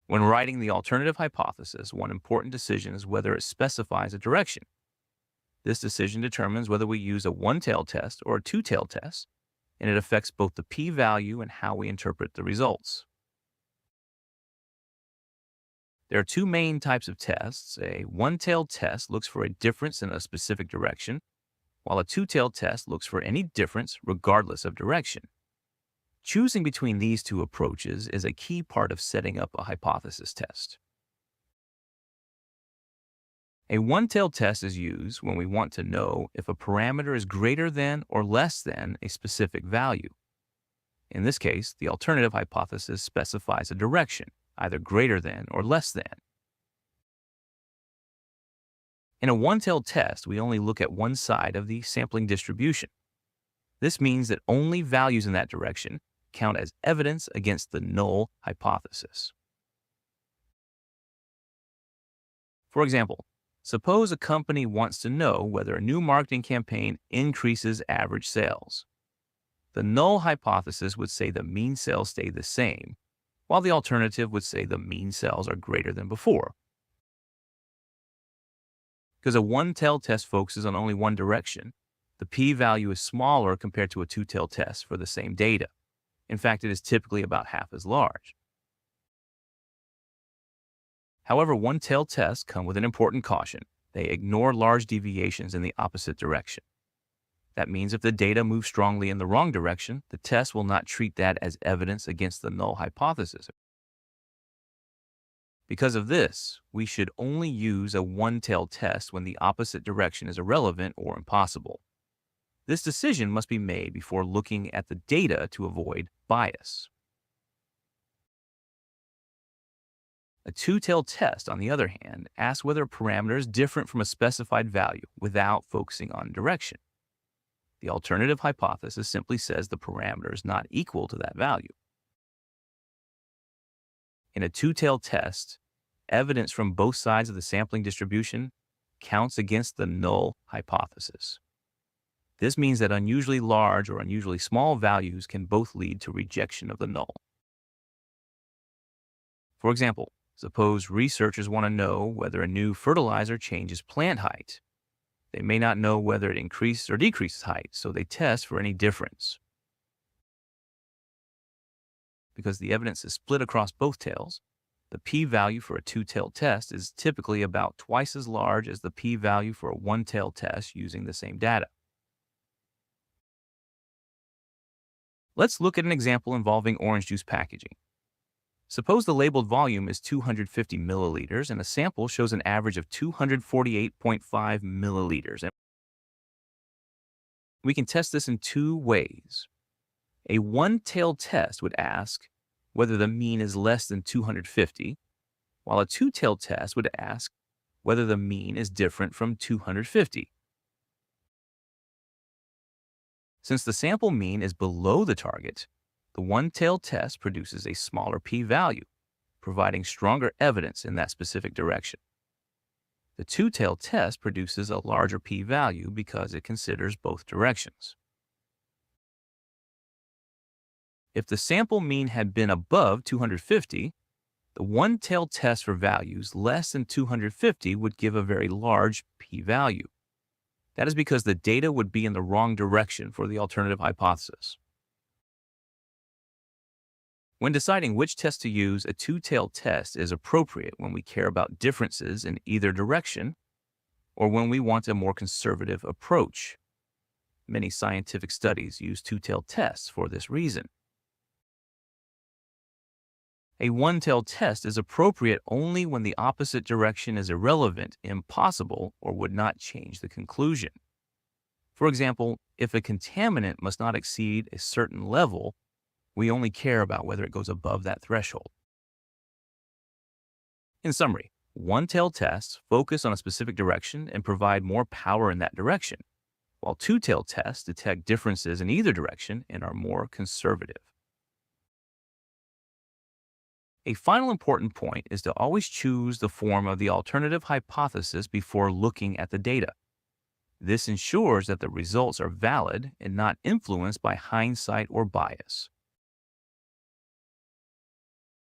When writing the alternative hypothesis, one important decision is whether it specifies a direction. This decision determines whether we use a one-tailed test or a two-tailed test, and it affects both the p-value and how we interpret the results. There are two main types of tests. A one-tailed test looks for a difference in a specific direction, while a two-tailed test looks for any difference regardless of direction. Choosing between these two approaches is a key part of setting up a hypothesis test. A one-tailed test is used when we want to know if a parameter is greater than or less than a specific value. In this case, the alternative hypothesis specifies a direction, either greater than or less than. In a one-tailed test, we only look at one side of the sampling distribution. This means that only values in that direction count as evidence against the null hypothesis. For example, suppose a company wants to know whether a new marketing campaign increases average sales. The null hypothesis would say the mean sales stay the same, while the alternative would say the mean sales are greater than before. Because a one-tailed test focuses on only one direction, the p-value is smaller compared to a two-tailed test for the same data. In fact, it is typically about half as large. However, one-tailed tests come with an important caution. They ignore large deviations in the opposite direction. That means if the data moves strongly in the wrong direction, the test will not treat that as evidence against the null hypothesis. Because of this, we should only use a one-tailed test when the opposite direction is irrelevant or impossible. This decision must be made before looking at the data to avoid bias. A two-tailed test, on the other hand, asks whether a parameter is different from a specified value without focusing on direction. The alternative hypothesis simply says the parameter is not equal to that value. In a two-tailed test, evidence from both sides of the sampling distribution counts against the null hypothesis. This means that unusually large or unusually small values can both lead to rejection of the null. For example, suppose researchers want to know whether a new fertilizer changes plant height. They may not know whether it increases or decreases height, so they test for any difference. Because the evidence is split across both tails, the p-value for a two-tailed test is typically about twice as large as the p-value for a one-tailed test using the same data. Let's look at an example involving orange juice packaging. Suppose the labeled volume is 250 milliliters and a sample shows an average of 248.5 milliliters. And we can test this in two ways. A one-tailed test would ask whether the mean is less than 250, while a two-tailed test would ask whether the mean is different from 250. Since the sample mean is below the target, the one-tailed test produces a smaller p-value, providing stronger evidence in that specific direction. The two-tailed test produces a larger p-value because it considers both directions. If the sample mean had been above 250, the one-tailed test for values less than 250 would give a very large p-value. That is because the data would be in the wrong direction for the alternative hypothesis. When deciding which test to use, a two-tailed test is appropriate when we care about differences in either direction or when we want a more conservative approach. Many scientific studies use two-tailed tests for this reason. A one-tailed test is appropriate only when the opposite direction is irrelevant, impossible, or would not change the conclusion. For example, if a contaminant must not exceed a certain level, we only care about whether it goes above that threshold. In summary, one-tailed tests focus on a specific direction and provide more power in that direction, while two-tailed tests detect differences in either direction and are more conservative. A final important point is to always choose the form of the alternative hypothesis before looking at the data. This ensures that the results are valid and not influenced by hindsight or bias.